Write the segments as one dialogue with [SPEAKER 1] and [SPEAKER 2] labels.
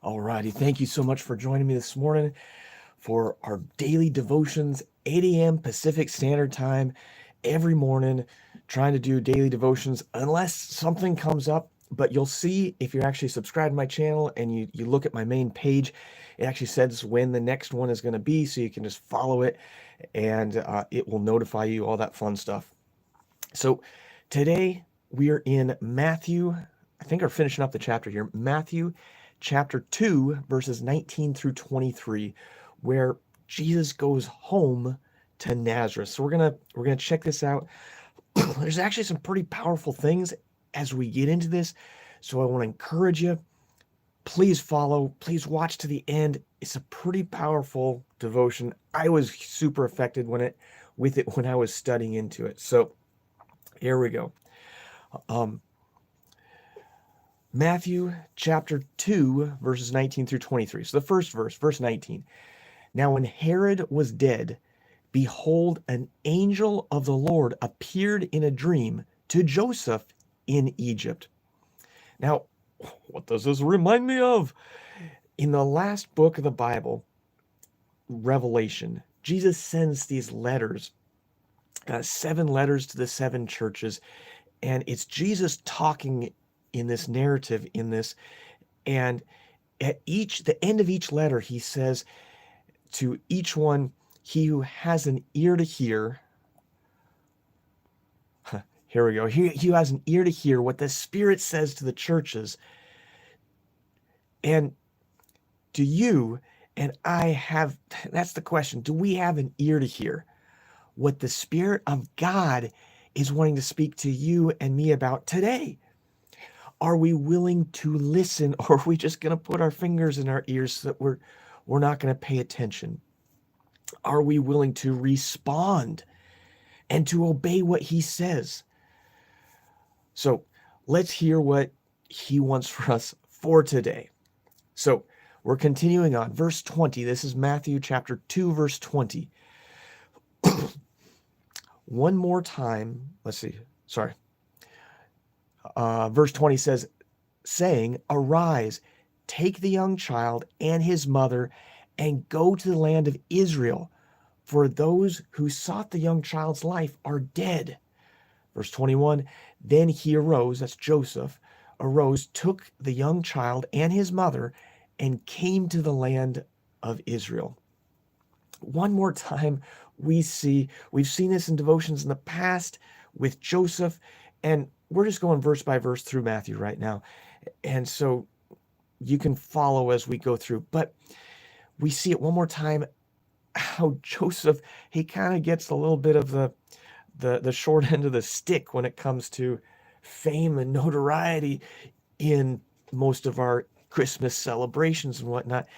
[SPEAKER 1] Alrighty, thank you so much for joining me this morning for our daily devotions, 8 a.m. Pacific Standard Time, every morning, trying to do daily devotions unless something comes up. But you'll see if you're actually subscribed to my channel and you look at my main page, it actually says when the next one is going to be, so you can just follow it and it will notify you, all that fun stuff. So today we are in Matthew. I think we're finishing up the chapter here. Matthew chapter 2, verses 19 through 23, where Jesus goes home to Nazareth. So we're gonna check this out. There's actually some pretty powerful things as we get into this. So I want to encourage you. Please follow, please watch to the end. It's a pretty powerful devotion. I was super affected with it when I was studying into it. So here we go. Matthew chapter 2, verses 19 through 23. So the first verse, verse 19. Now when Herod was dead, behold, an angel of the Lord appeared in a dream to Joseph in Egypt. Now, what does this remind me of? In the last book of the Bible, Revelation, Jesus sends these letters, 7 letters to the 7 churches, and it's Jesus talking in this narrative, and at the end of each letter, he says to each one, he who has an ear to hear, here we go, he who has an ear to hear what the Spirit says to the churches. And do you and I have, that's the question, do we have an ear to hear what the Spirit of God is wanting to speak to you and me about today? Are we willing to listen, or are we just going to put our fingers in our ears so that we're not going to pay attention? Are we willing to respond and to obey what he says? So let's hear what he wants for us for today. So we're continuing on. Verse 20. This is Matthew chapter 2, verse 20. One more time. Let's see. Sorry. Verse 20 says, saying, arise, take the young child and his mother, and go to the land of Israel, for those who sought the young child's life are dead. Verse 21, then he arose, that's Joseph, arose, took the young child and his mother, and came to the land of Israel. One more time, we've seen this in devotions in the past with Joseph, and we're just going verse by verse through Matthew right now. And so you can follow as we go through. But we see it one more time, how Joseph, he kind of gets a little bit of the short end of the stick when it comes to fame and notoriety in most of our Christmas celebrations and whatnot.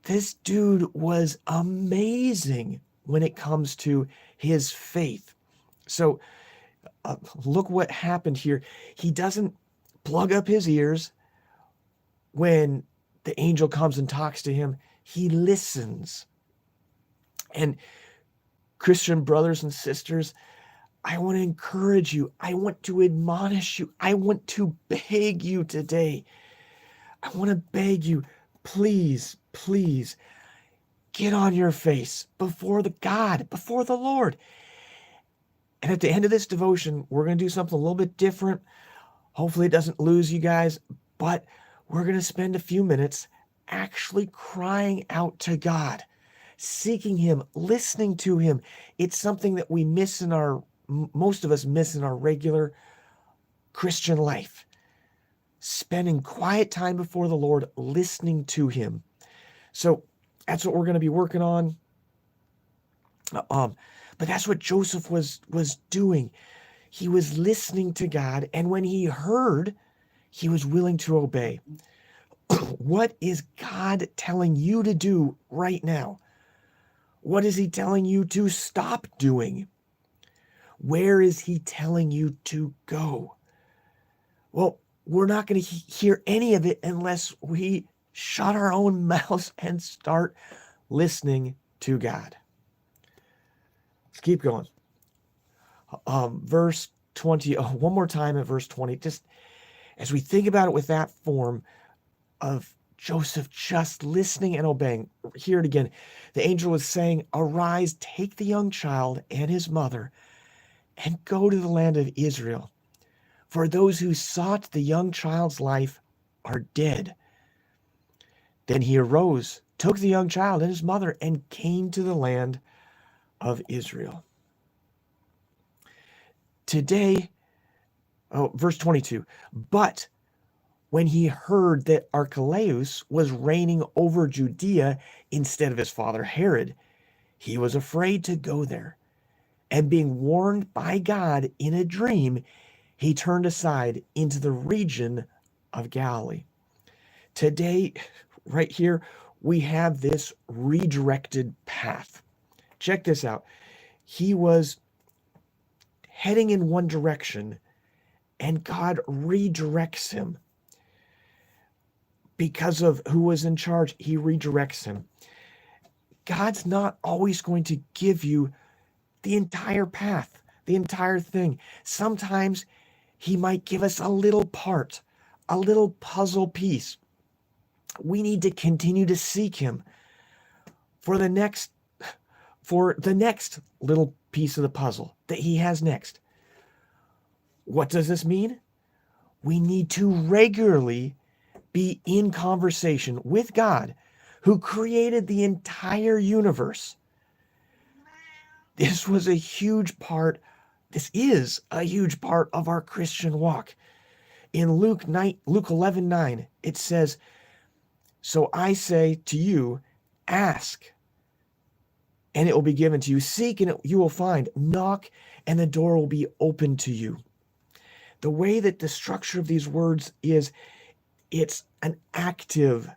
[SPEAKER 1] This dude was amazing when it comes to his faith. So look what happened here. He doesn't plug up his ears when the angel comes and talks to him. He listens. And Christian brothers and sisters, I want to encourage you. I want to admonish you. I want to beg you today. I want to beg you, please, please, get on your face before before the Lord. And at the end of this devotion, we're going to do something a little bit different. Hopefully it doesn't lose you guys, but we're going to spend a few minutes actually crying out to God, seeking him, listening to him. It's something that most of us miss in our regular Christian life. Spending quiet time before the Lord, listening to him. So that's what we're going to be working on. But that's what Joseph was doing. He was listening to God, and when he heard, he was willing to obey. What is God telling you to do right now? What is he telling you to stop doing? Where is he telling you to go? Well, we're not going to hear any of it unless we shut our own mouths and start listening to God. Let's keep going. Verse 20, one more time at verse 20, just as we think about it with that form of Joseph just listening and obeying. Hear it again. The angel was saying, "Arise, take the young child and his mother, and go to the land of Israel. For those who sought the young child's life are dead." Then he arose, took the young child and his mother, and came to the land of Israel. Today, verse 22, but when he heard that Archelaus was reigning over Judea instead of his father Herod, he was afraid to go there. And being warned by God in a dream, he turned aside into the region of Galilee. Today, right here, we have this redirected path. Check this out. He was heading in one direction, and God redirects him. Because of who was in charge, he redirects him. God's not always going to give you the entire path, the entire thing. Sometimes he might give us a little part, a little puzzle piece. We need to continue to seek him for the next little piece of the puzzle that he has next. What does this mean? We need to regularly be in conversation with God, who created the entire universe. This is a huge part of our Christian walk. In Luke 11:9, it says, "So I say to you, ask, and it will be given to you. Seek, and you will find. Knock, and the door will be open to you." The way that the structure of these words is, it's an active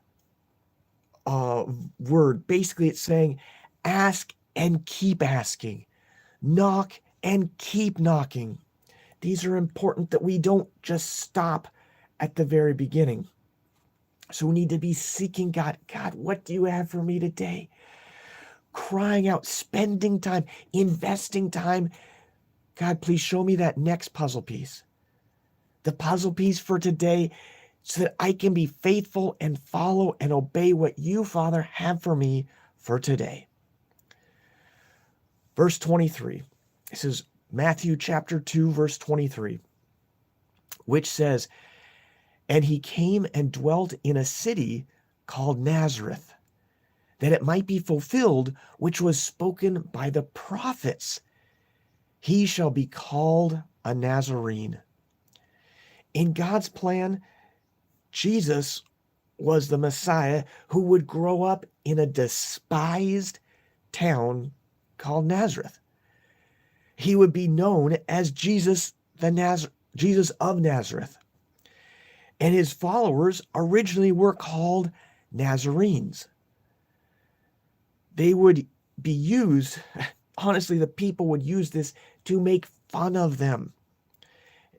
[SPEAKER 1] word. Basically, it's saying, ask and keep asking. Knock and keep knocking. These are important that we don't just stop at the very beginning. So we need to be seeking God. God, what do you have for me today? Crying out, spending time, investing time. God, please show me that next puzzle piece. The puzzle piece for today, so that I can be faithful and follow and obey what you, Father, have for me for today. Verse 23. This is Matthew chapter 2, verse 23, which says, "And he came and dwelt in a city called Nazareth, that it might be fulfilled, which was spoken by the prophets. He shall be called a Nazarene." In God's plan, Jesus was the Messiah who would grow up in a despised town called Nazareth. He would be known as Jesus of Nazareth. And his followers originally were called Nazarenes. They would be used, honestly, the people would use this to make fun of them.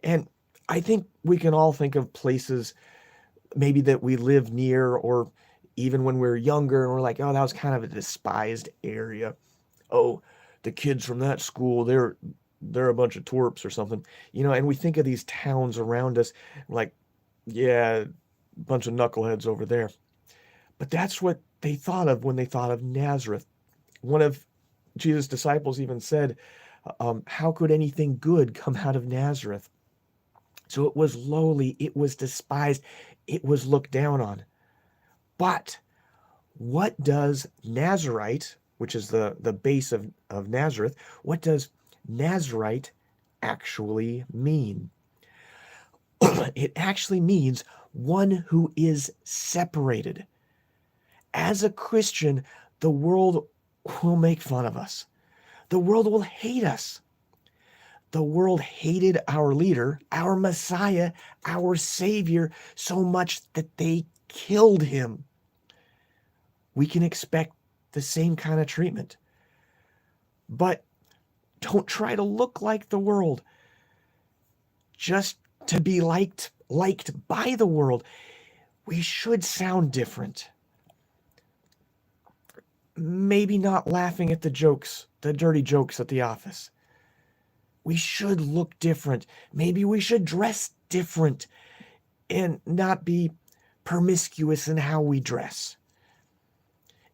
[SPEAKER 1] And I think we can all think of places maybe that we live near, or even when we were younger and we're like, oh, that was kind of a despised area. Oh, the kids from that school, they're a bunch of twerps or something. And we think of these towns around us like, yeah, a bunch of knuckleheads over there. But that's what they thought of when they thought of Nazareth. One of Jesus' disciples even said, how could anything good come out of Nazareth? So it was lowly, it was despised, it was looked down on. But what does Nazarite, which is the base of Nazareth, what does Nazarite actually mean? It actually means one who is separated. As a Christian, the world will make fun of us. The world will hate us. The world hated our leader, our Messiah, our Savior, so much that they killed him. We can expect the same kind of treatment. But don't try to look like the world just to be liked by the world. We should sound different. Maybe not laughing at the jokes, the dirty jokes at the office. We should look different. Maybe we should dress different and not be promiscuous in how we dress.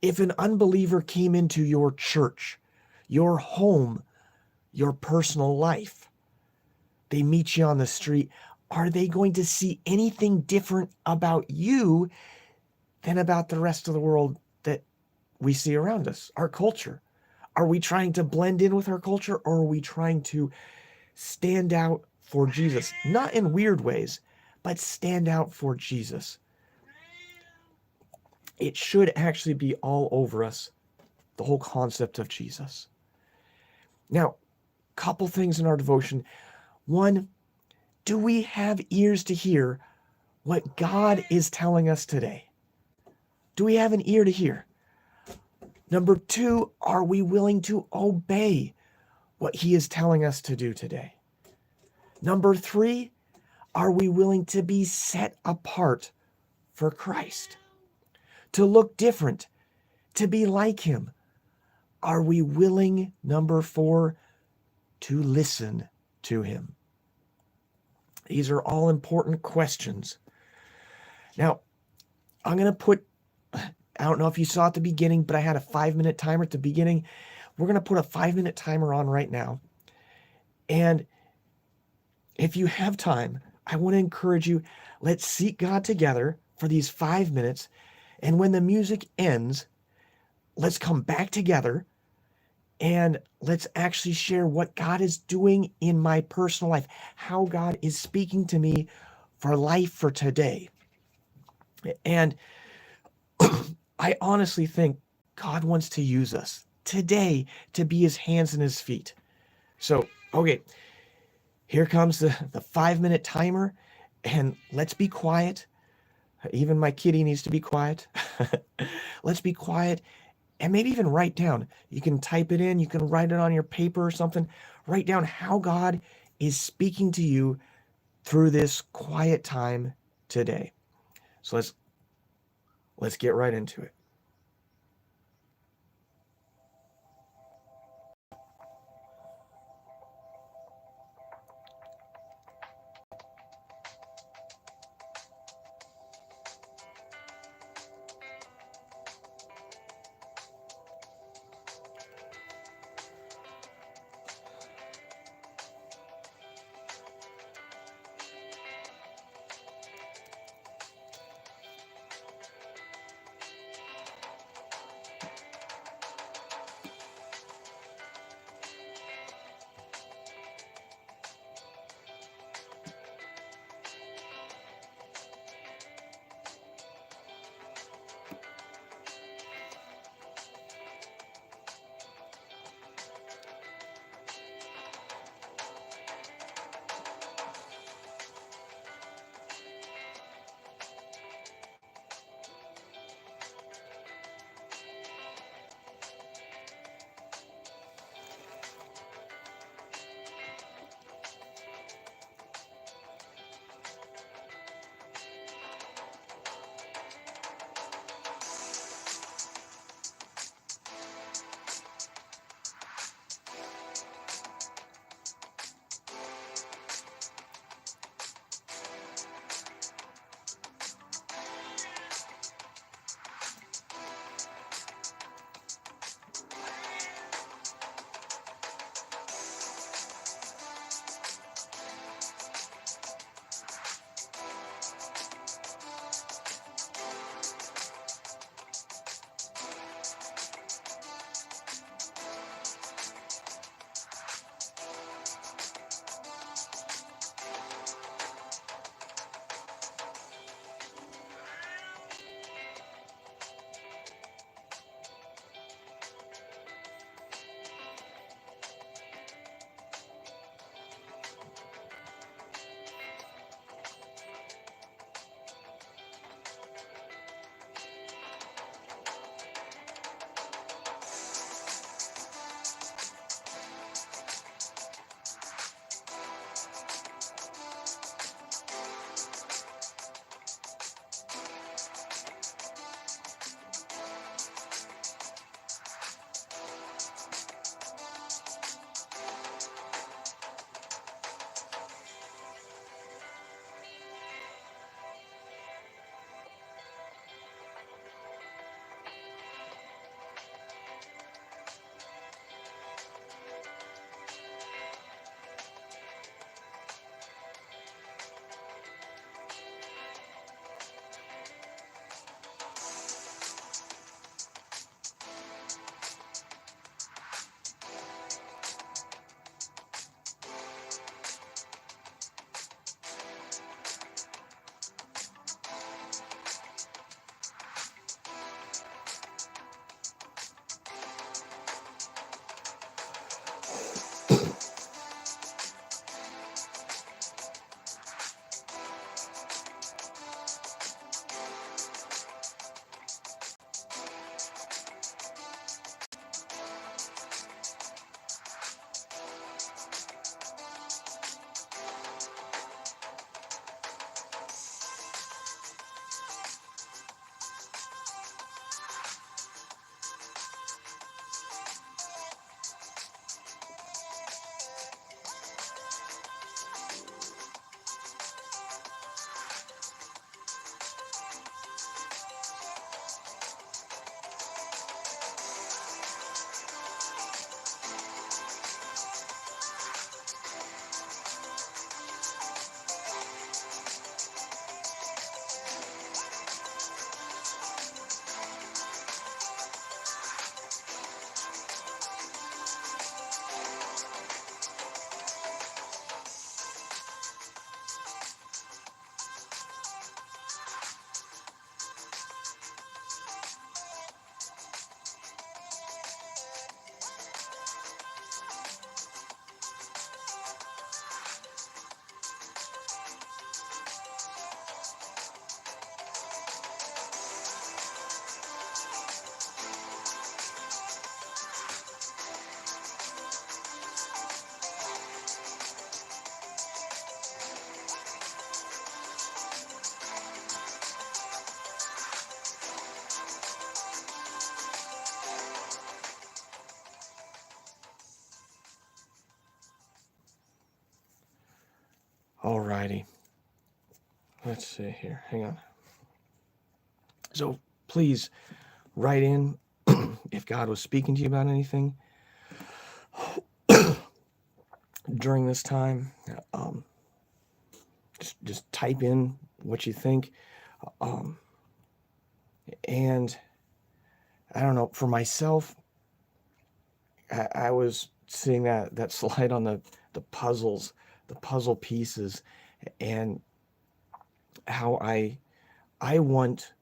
[SPEAKER 1] If an unbeliever came into your church, your home, your personal life, they meet you on the street, are they going to see anything different about you than about the rest of the world that we see around us, our culture? Are we trying to blend in with our culture, or are we trying to stand out for Jesus? Not in weird ways, but stand out for Jesus. It should actually be all over us, the whole concept of Jesus. Now, couple things in our devotion. One, do we have ears to hear what God is telling us today? Do we have an ear to hear? Number two, are we willing to obey what he is telling us to do today? Number three, are we willing to be set apart for Christ? To look different, to be like him? Are we willing, number four, to listen to him? These are all important questions. Now, I'm going to put, I don't know if you saw at the beginning, but I had a 5-minute timer at the beginning. We're going to put a 5-minute timer on right now. And if you have time, I want to encourage you, let's seek God together for these 5 minutes. And when the music ends, let's come back together and let's actually share what God is doing in my personal life, how God is speaking to me for life for today. And I honestly think God wants to use us today to be his hands and his feet. So, okay, here comes the 5-minute timer, and let's be quiet. Even my kitty needs to be quiet. Let's be quiet, and maybe even write down. You can type it in, you can write it on your paper or something. Write down how God is speaking to you through this quiet time today. So let's get right into it. Alrighty. Let's see here. Hang on. So please write in if God was speaking to you about anything during this time. Just type in what you think. And I don't know, for myself, I was seeing that slide on the puzzles, the puzzle pieces, and how I want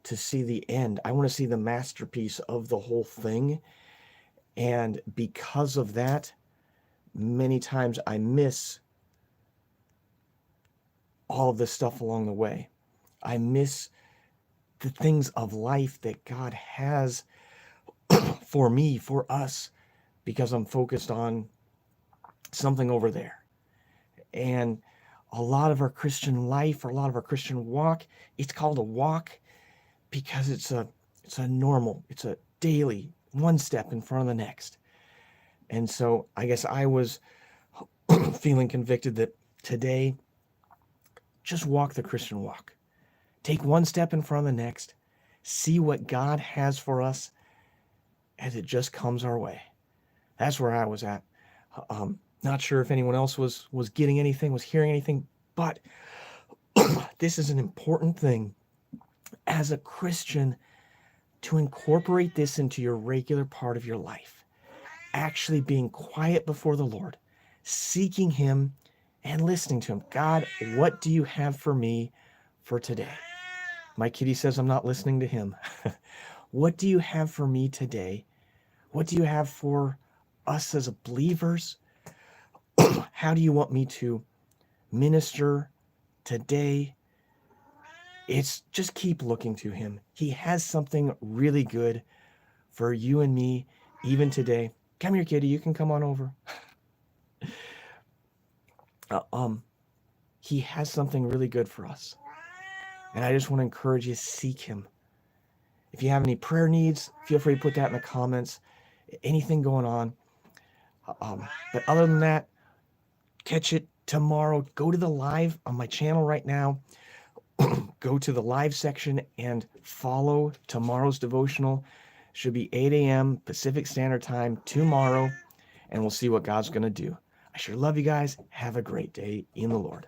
[SPEAKER 1] to see the end. I want to see the masterpiece of the whole thing. And because of that, many times I miss all of this stuff along the way. I miss the things of life that God has for me, for us, because I'm focused on something over there. And a lot of our Christian life, or a lot of our Christian walk, it's called a walk because it's a normal, it's a daily, one step in front of the next. And so I guess I was feeling convicted that today, just walk the Christian walk. Take one step in front of the next. See what God has for us as it just comes our way. That's where I was at. Not sure if anyone else was getting anything, was hearing anything, but this is an important thing as a Christian to incorporate this into your regular part of your life. Actually being quiet before the Lord, seeking Him and listening to Him. God, what do you have for me for today? My kitty says I'm not listening to him. What do you have for me today? What do you have for us as believers? How do you want me to minister today? It's just keep looking to Him. He has something really good for you and me, even today. Come here, kitty. You can come on over. He has something really good for us. And I just want to encourage you, seek Him. If you have any prayer needs, feel free to put that in the comments. Anything going on. But other than that, catch it tomorrow. Go to the live on my channel right now. Go to the live section and follow tomorrow's devotional. Should be 8 a.m. Pacific Standard Time tomorrow. And we'll see what God's going to do. I sure love you guys. Have a great day in the Lord.